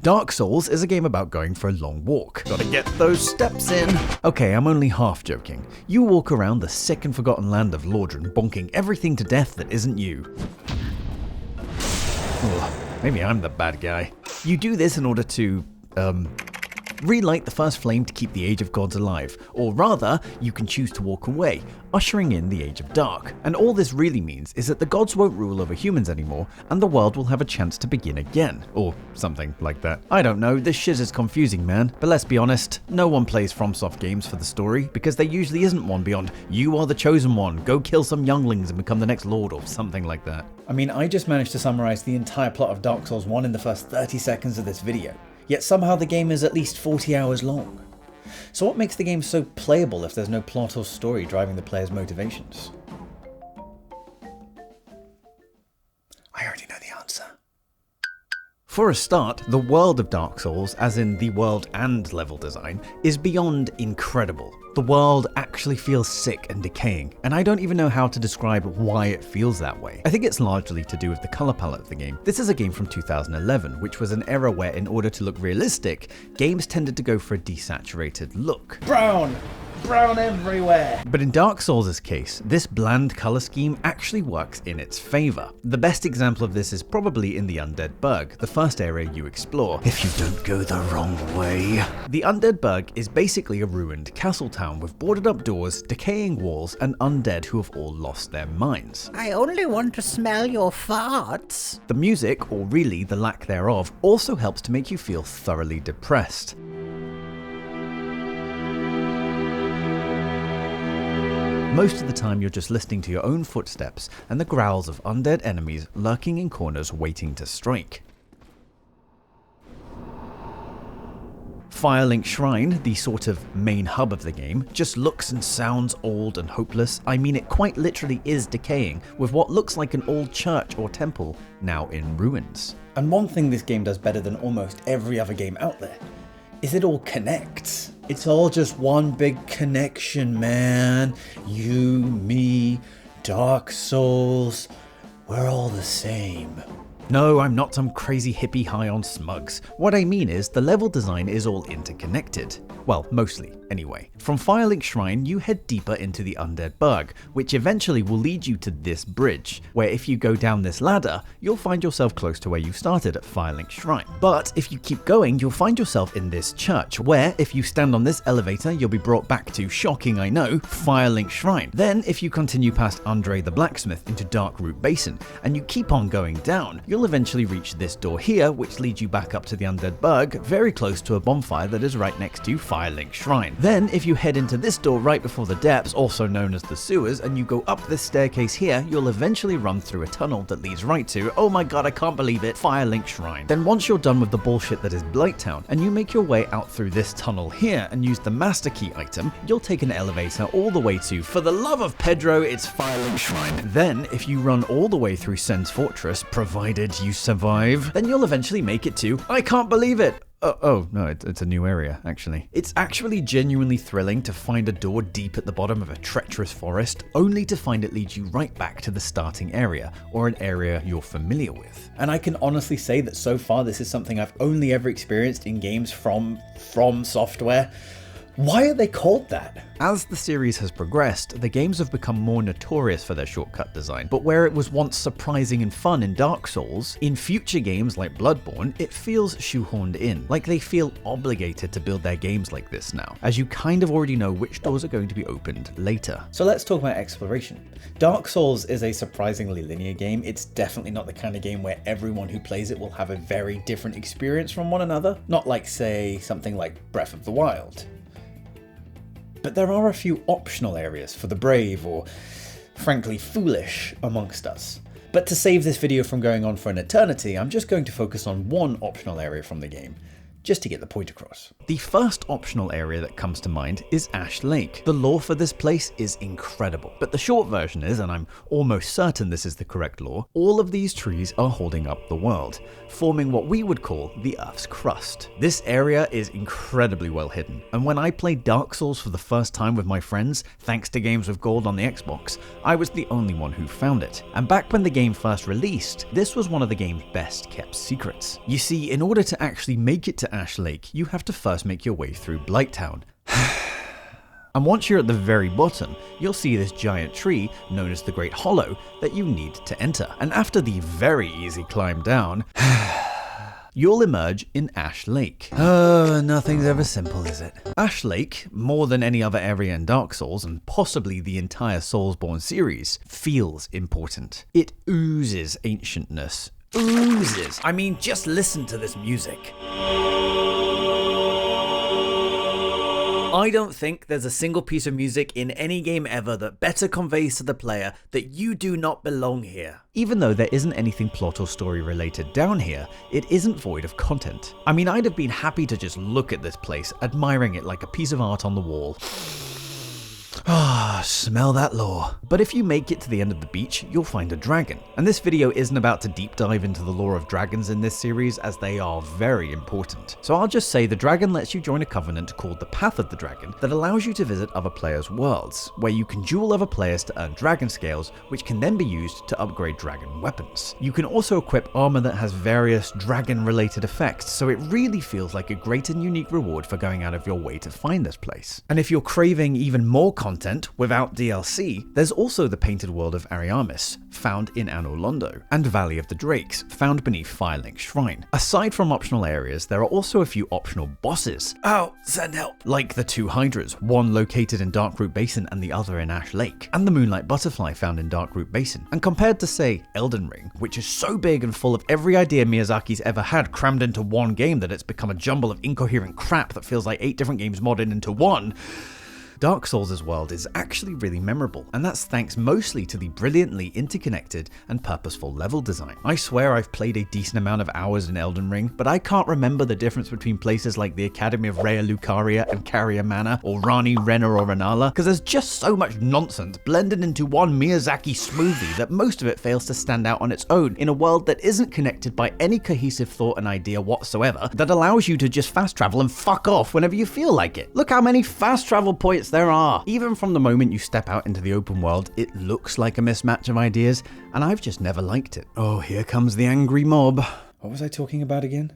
Dark Souls is a game about going for a long walk. Gotta get those steps in. Okay, I'm only half joking. You walk around the sick and forgotten land of Lordran, bonking everything to death that isn't you. Ugh, maybe I'm the bad guy. You do this in order to, relight the first flame to keep the Age of Gods alive, or rather, you can choose to walk away, ushering in the Age of Dark. And all this really means is that the gods won't rule over humans anymore, and the world will have a chance to begin again, or something like that. I don't know, this shit is confusing, man, but let's be honest, no one plays FromSoft games for the story, because there usually isn't one beyond, you are the chosen one, go kill some younglings and become the next lord, or something like that. I mean, I just managed to summarize the entire plot of Dark Souls 1 in the first 30 seconds of this video. Yet somehow the game is at least 40 hours long. So what makes the game so playable if there's no plot or story driving the player's motivations? I already know the answer. For a start, the world of Dark Souls, as in the world and level design, is beyond incredible. The world actually feels sick and decaying, and I don't even know how to describe why it feels that way. I think it's largely to do with the color palette of the game. This is a game from 2011, which was an era where, in order to look realistic, games tended to go for a desaturated look. Brown everywhere! But in Dark Souls' case, this bland color scheme actually works in its favor. The best example of this is probably in the Undead Burg, the first area you explore, if you don't go the wrong way. The Undead Burg is basically a ruined castle town with boarded up doors, decaying walls, and undead who have all lost their minds. I only want to smell your farts. The music, or really the lack thereof, also helps to make you feel thoroughly depressed. Most of the time you're just listening to your own footsteps and the growls of undead enemies lurking in corners waiting to strike. Firelink Shrine, the sort of main hub of the game, just looks and sounds old and hopeless. I mean, it quite literally is decaying, with what looks like an old church or temple now in ruins. And one thing this game does better than almost every other game out there is it all connects. It's all just one big connection, man. You, me, Dark Souls, we're all the same. No, I'm not some crazy hippie high on smugs. What I mean is, the level design is all interconnected. Well, mostly, anyway. From Firelink Shrine, you head deeper into the Undead Burg, which eventually will lead you to this bridge, where if you go down this ladder, you'll find yourself close to where you started at Firelink Shrine. But if you keep going, you'll find yourself in this church, where if you stand on this elevator, you'll be brought back to, shocking I know, Firelink Shrine. Then, if you continue past Andre the Blacksmith into Darkroot Basin, and you keep on going down, you'll eventually reach this door here, which leads you back up to the Undead Burg, very close to a bonfire that is right next to Firelink Shrine. Then, if you head into this door right before the depths, also known as the sewers, and you go up this staircase here, you'll eventually run through a tunnel that leads right to, oh my god, I can't believe it, Firelink Shrine. Then once you're done with the bullshit that is Blighttown, and you make your way out through this tunnel here and use the Master Key item, you'll take an elevator all the way to, for the love of Pedro, it's Firelink Shrine. Then, if you run all the way through Sen's Fortress, provided you survive, then you'll eventually make it to, I can't believe it! Oh, no, it's a new area, actually. It's actually genuinely thrilling to find a door deep at the bottom of a treacherous forest, only to find it leads you right back to the starting area, or an area you're familiar with. And I can honestly say that so far this is something I've only ever experienced in games from Software. Why are they called that? As the series has progressed, the games have become more notorious for their shortcut design, but where it was once surprising and fun in Dark Souls, in future games like Bloodborne, it feels shoehorned in, like they feel obligated to build their games like this now, as you kind of already know which doors are going to be opened later. So let's talk about exploration. Dark Souls is a surprisingly linear game. It's definitely not the kind of game where everyone who plays it will have a very different experience from one another, not like, say, something like Breath of the Wild. But there are a few optional areas for the brave or, frankly, foolish amongst us. But to save this video from going on for an eternity, I'm just going to focus on one optional area from the game, just to get the point across. The first optional area that comes to mind is Ash Lake. The lore for this place is incredible, but the short version is, and I'm almost certain this is the correct lore, all of these trees are holding up the world, forming what we would call the Earth's crust. This area is incredibly well hidden, and when I played Dark Souls for the first time with my friends, thanks to Games with Gold on the Xbox, I was the only one who found it. And back when the game first released, this was one of the game's best kept secrets. You see, in order to actually make it to Ash Lake, you have to first make your way through Blighttown. And once you're at the very bottom, you'll see this giant tree known as the Great Hollow that you need to enter. And after the very easy climb down, you'll emerge in Ash Lake. Nothing's ever simple, is it? Ash Lake, more than any other area in Dark Souls, and possibly the entire Soulsborne series, feels important. It oozes ancientness. Oozes. I mean, just listen to this music. I don't think there's a single piece of music in any game ever that better conveys to the player that you do not belong here. Even though there isn't anything plot or story related down here, it isn't void of content. I mean, I'd have been happy to just look at this place, admiring it like a piece of art on the wall. Smell that lore. But if you make it to the end of the beach, you'll find a dragon. And this video isn't about to deep dive into the lore of dragons in this series, as they are very important. So I'll just say the dragon lets you join a covenant called the Path of the Dragon that allows you to visit other players' worlds, where you can duel other players to earn dragon scales, which can then be used to upgrade dragon weapons. You can also equip armor that has various dragon-related effects, so it really feels like a great and unique reward for going out of your way to find this place. And if you're craving even more content without DLC, there's also the painted world of Ariamis, found in Anor Londo, and Valley of the Drakes, found beneath Firelink Shrine. Aside from optional areas, there are also a few optional bosses. Oh, send help! Like the two Hydras, one located in Darkroot Basin and the other in Ash Lake, and the Moonlight Butterfly found in Darkroot Basin. And compared to, say, Elden Ring, which is so big and full of every idea Miyazaki's ever had crammed into one game that it's become a jumble of incoherent crap that feels like 8 different games modded into one, Dark Souls' world is actually really memorable, and that's thanks mostly to the brilliantly interconnected and purposeful level design. I swear I've played a decent amount of hours in Elden Ring, but I can't remember the difference between places like the Academy of Rhea Lucaria and Carrier Manor, or Rani, Renna, or Renala, because there's just so much nonsense blended into one Miyazaki smoothie that most of it fails to stand out on its own in a world that isn't connected by any cohesive thought and idea whatsoever that allows you to just fast travel and fuck off whenever you feel like it. Look how many fast travel points there are. Even from the moment you step out into the open world, it looks like a mismatch of ideas, and I've just never liked it. Oh, here comes the angry mob. What was I talking about again?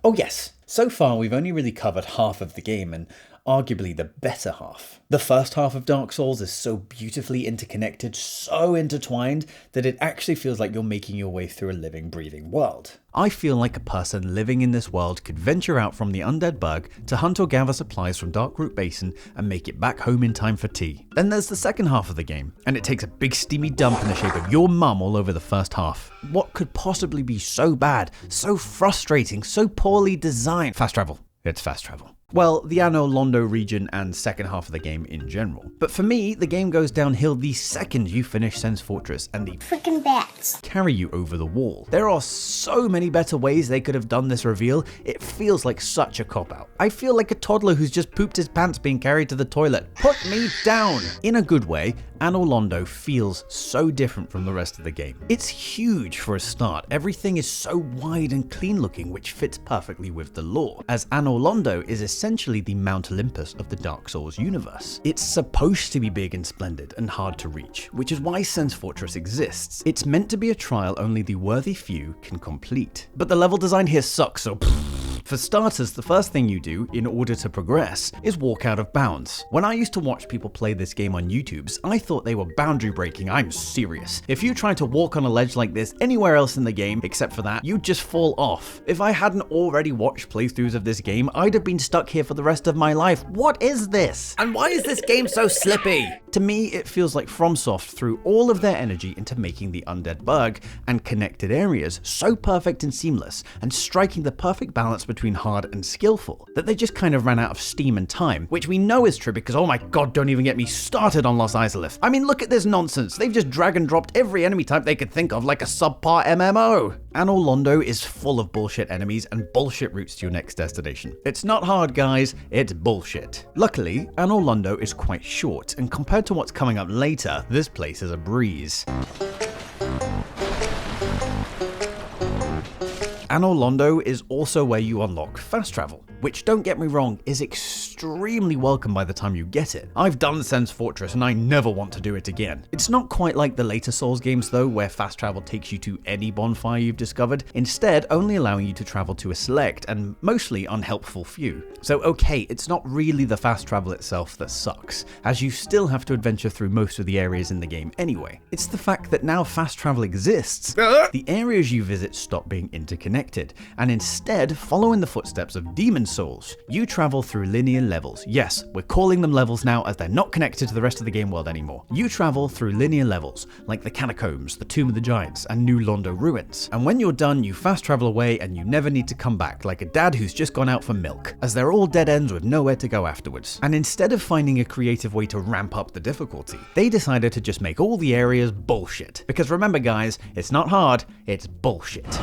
Oh yes, so far we've only really covered half of the game, and arguably the better half. The first half of Dark Souls is so beautifully interconnected, so intertwined, that it actually feels like you're making your way through a living, breathing world. I feel like a person living in this world could venture out from the Undead Burg to hunt or gather supplies from Darkroot Basin and make it back home in time for tea. Then there's the second half of the game, and it takes a big steamy dump in the shape of your mum all over the first half. What could possibly be so bad, so frustrating, so poorly designed? Fast travel. It's fast travel. Well, the Anor Londo region and second half of the game in general. But for me, the game goes downhill the second you finish Sen's Fortress and the Frickin' bats carry you over the wall. There are so many better ways they could have done this reveal, it feels like such a cop-out. I feel like a toddler who's just pooped his pants being carried to the toilet. Put me down! In a good way, Anor Londo feels so different from the rest of the game. It's huge for a start. Everything is so wide and clean looking, which fits perfectly with the lore, as Anor Londo is essentially the Mount Olympus of the Dark Souls universe. It's supposed to be big and splendid and hard to reach, which is why Sen's Fortress exists. It's meant to be a trial only the worthy few can complete. But the level design here sucks, so for starters, the first thing you do in order to progress is walk out of bounds. When I used to watch people play this game on YouTube's, I thought they were boundary breaking. I'm serious. If you try to walk on a ledge like this anywhere else in the game, except for that, you'd just fall off. If I hadn't already watched playthroughs of this game, I'd have been stuck here for the rest of my life. What is this? And why is this game so slippy? To me, it feels like FromSoft threw all of their energy into making the undead burg and connected areas so perfect and seamless, and striking the perfect balance between hard and skillful, that they just kind of ran out of steam and time, which we know is true because, oh my god, don't even get me started on Los Isolith. I mean, look at this nonsense. They've just drag and dropped every enemy type they could think of like a subpar MMO. Anor Londo is full of bullshit enemies and bullshit routes to your next destination. It's not hard, guys, it's bullshit. Luckily, Anor Londo is quite short, and compared to what's coming up later, this place is a breeze. Anor Londo is also where you unlock fast travel, which, don't get me wrong, is extremely welcome by the time you get it. I've done Sen's Fortress and I never want to do it again. It's not quite like the later Souls games though, where fast travel takes you to any bonfire you've discovered, instead only allowing you to travel to a select and mostly unhelpful few. So okay, it's not really the fast travel itself that sucks, as you still have to adventure through most of the areas in the game anyway. It's the fact that now fast travel exists, the areas you visit stop being interconnected, and instead follow in the footsteps of demon souls. You travel through linear levels. Yes, we're calling them levels now as they're not connected to the rest of the game world anymore. You travel through linear levels, like the Catacombs, the Tomb of the Giants, and New Londo Ruins. And when you're done, you fast travel away and you never need to come back, like a dad who's just gone out for milk, as they're all dead ends with nowhere to go afterwards. And instead of finding a creative way to ramp up the difficulty, they decided to just make all the areas bullshit. Because remember guys, it's not hard, it's bullshit.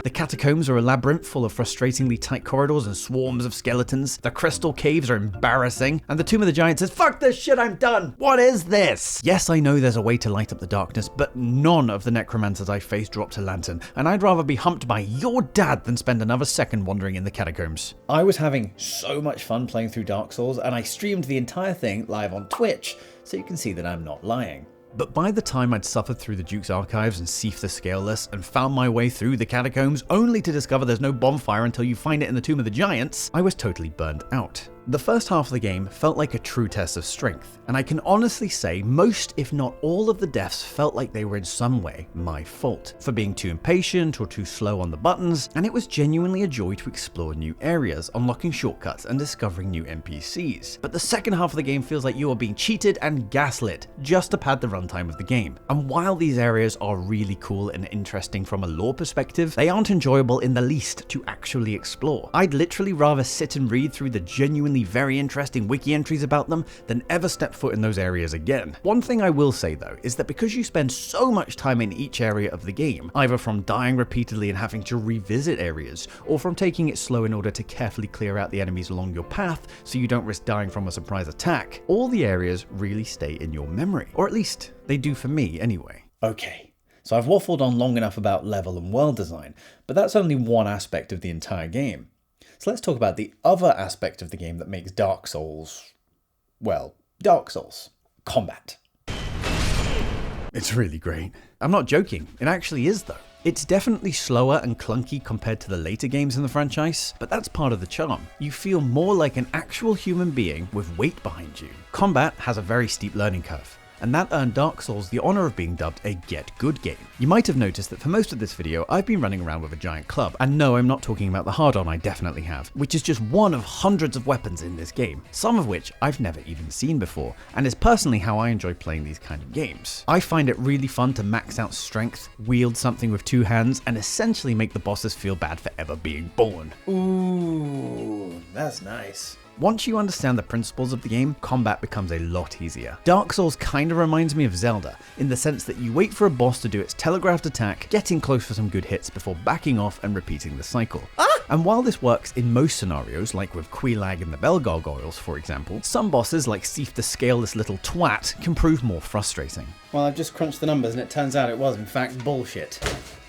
The Catacombs are a labyrinth full of frustratingly tight corridors and swarms of skeletons. The Crystal Caves are embarrassing. And the Tomb of the Giants says, fuck this shit, I'm done! What is this? Yes, I know there's a way to light up the darkness, but none of the necromancers I face dropped a lantern, and I'd rather be humped by your dad than spend another second wandering in the Catacombs. I was having so much fun playing through Dark Souls, and I streamed the entire thing live on Twitch, so you can see that I'm not lying. But by the time I'd suffered through the Duke's Archives and siefed the Scaleless and found my way through the Catacombs only to discover there's no bonfire until you find it in the Tomb of the Giants, I was totally burnt out. The first half of the game felt like a true test of strength, and I can honestly say most, if not all, of the deaths felt like they were in some way my fault, for being too impatient or too slow on the buttons, and it was genuinely a joy to explore new areas, unlocking shortcuts and discovering new NPCs. But the second half of the game feels like you are being cheated and gaslit just to pad the runtime of the game. And while these areas are really cool and interesting from a lore perspective, they aren't enjoyable in the least to actually explore. I'd literally rather sit and read through the genuinely very interesting wiki entries about them than ever step foot in those areas again. One thing I will say though is that because you spend so much time in each area of the game, either from dying repeatedly and having to revisit areas, or from taking it slow in order to carefully clear out the enemies along your path so you don't risk dying from a surprise attack, all the areas really stay in your memory. Or at least they do for me anyway. Okay, so I've waffled on long enough about level and world design, but that's only one aspect of the entire game. So let's talk about the other aspect of the game that makes Dark Souls, well, Dark Souls. Combat. It's really great. I'm not joking, it actually is though. It's definitely slower and clunky compared to the later games in the franchise, but that's part of the charm. You feel more like an actual human being with weight behind you. Combat has a very steep learning curve, and that earned Dark Souls the honor of being dubbed a get good game. You might have noticed that for most of this video, I've been running around with a giant club, and no, I'm not talking about the hard-on I definitely have, which is just one of hundreds of weapons in this game, some of which I've never even seen before, and is personally how I enjoy playing these kind of games. I find it really fun to max out strength, wield something with two hands, and essentially make the bosses feel bad for ever being born. Ooh, that's nice. Once you understand the principles of the game, combat becomes a lot easier. Dark Souls kinda reminds me of Zelda, in the sense that you wait for a boss to do its telegraphed attack, getting close for some good hits before backing off and repeating the cycle. And while this works in most scenarios, like with Quelaag and the Bell Gargoyles for example, some bosses like Sief the Scaleless little twat can prove more frustrating. Well, I've just crunched the numbers and it turns out it was in fact bullshit.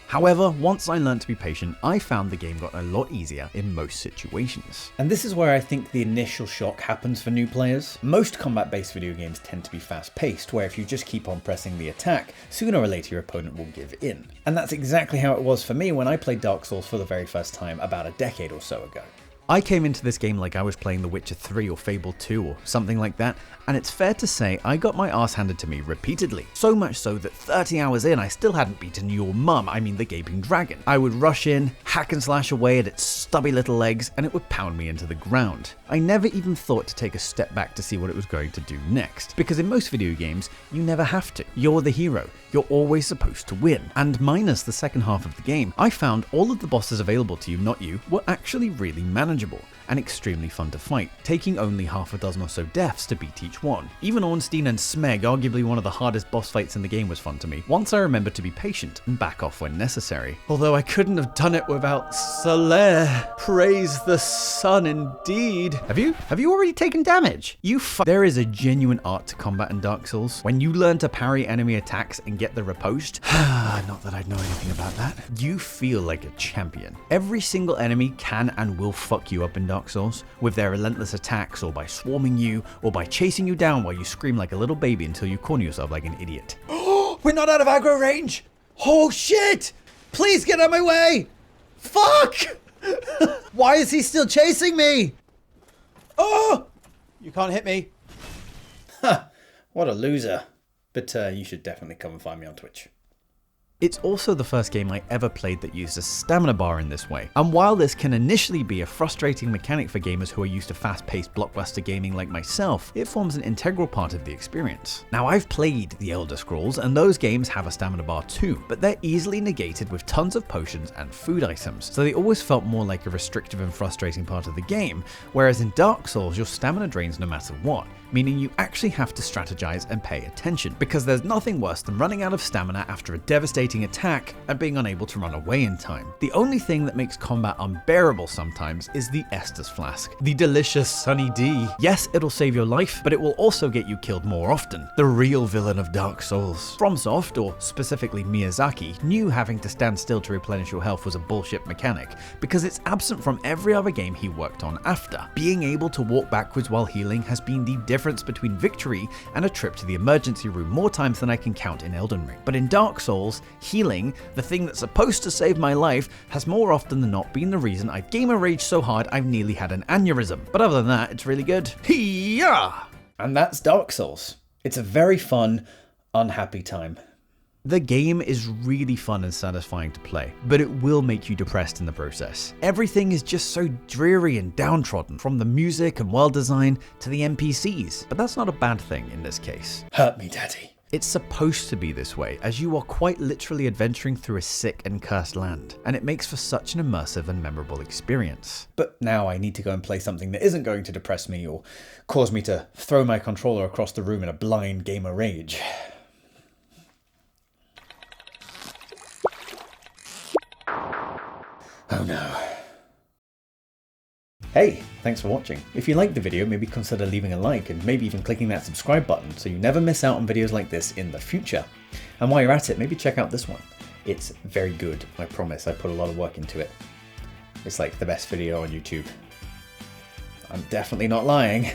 However, once I learned to be patient, I found the game got a lot easier in most situations. And this is where I think the initial shock happens for new players. Most combat-based video games tend to be fast-paced, where if you just keep on pressing the attack, sooner or later your opponent will give in. And that's exactly how it was for me when I played Dark Souls for the very first time about a decade or so ago. I came into this game like I was playing The Witcher 3 or Fable 2 or something like that, and it's fair to say I got my ass handed to me repeatedly. So much so that 30 hours in I still hadn't beaten your mum, I mean the gaping dragon. I would rush in, hack and slash away at its stubby little legs, and it would pound me into the ground. I never even thought to take a step back to see what it was going to do next, because in most video games, you never have to. You're the hero. You're always supposed to win. And minus the second half of the game, I found all of the bosses available to you, not you, were actually really manageable and extremely fun to fight, taking only half a dozen or so deaths to beat each one. Even Ornstein and Smeg, arguably one of the hardest boss fights in the game, was fun to me, once I remembered to be patient and back off when necessary. Although I couldn't have done it without Soler. Praise the sun indeed. Have you already taken damage? There is a genuine art to combat in Dark Souls. When you learn to parry enemy attacks and get the riposte, not that I'd know anything about that, you feel like a champion. Every single enemy can and will fuck you up in Dark Souls, with their relentless attacks, or by swarming you, or by chasing you down while you scream like a little baby until you corner yourself like an idiot. We're not out of aggro range! Oh shit! Please get out of my way! Fuck! Why is he still chasing me? Oh! You can't hit me. What a loser. But you should definitely come and find me on Twitch. It's also the first game I ever played that used a stamina bar in this way, and while this can initially be a frustrating mechanic for gamers who are used to fast-paced blockbuster gaming like myself, it forms an integral part of the experience. Now, I've played the Elder Scrolls, and those games have a stamina bar too, but they're easily negated with tons of potions and food items, so they always felt more like a restrictive and frustrating part of the game, whereas in Dark Souls, your stamina drains no matter what, meaning you actually have to strategize and pay attention, because there's nothing worse than running out of stamina after a devastating attack and being unable to run away in time. The only thing that makes combat unbearable sometimes is the Estus Flask, the delicious Sunny D. Yes, it'll save your life, but it will also get you killed more often. The real villain of Dark Souls. FromSoft, or specifically Miyazaki, knew having to stand still to replenish your health was a bullshit mechanic, because it's absent from every other game he worked on after. Being able to walk backwards while healing has been the difference between victory and a trip to the emergency room more times than I can count in Elden Ring. But in Dark Souls, healing, the thing that's supposed to save my life, has more often than not been the reason I've gamer raged so hard I've nearly had an aneurysm. But other than that, it's really good. Hiya! And that's Dark Souls. It's a very fun, unhappy time. The game is really fun and satisfying to play, but it will make you depressed in the process. Everything is just so dreary and downtrodden, from the music and world design to the NPCs, but that's not a bad thing in this case. Hurt me, daddy. It's supposed to be this way, as you are quite literally adventuring through a sick and cursed land, and it makes for such an immersive and memorable experience. But now I need to go and play something that isn't going to depress me or cause me to throw my controller across the room in a blind gamer rage. Oh no. Hey, thanks for watching. If you liked the video, maybe consider leaving a like and maybe even clicking that subscribe button so you never miss out on videos like this in the future. And while you're at it, maybe check out this one. It's very good, I promise. I put a lot of work into it. It's like the best video on YouTube. I'm definitely not lying.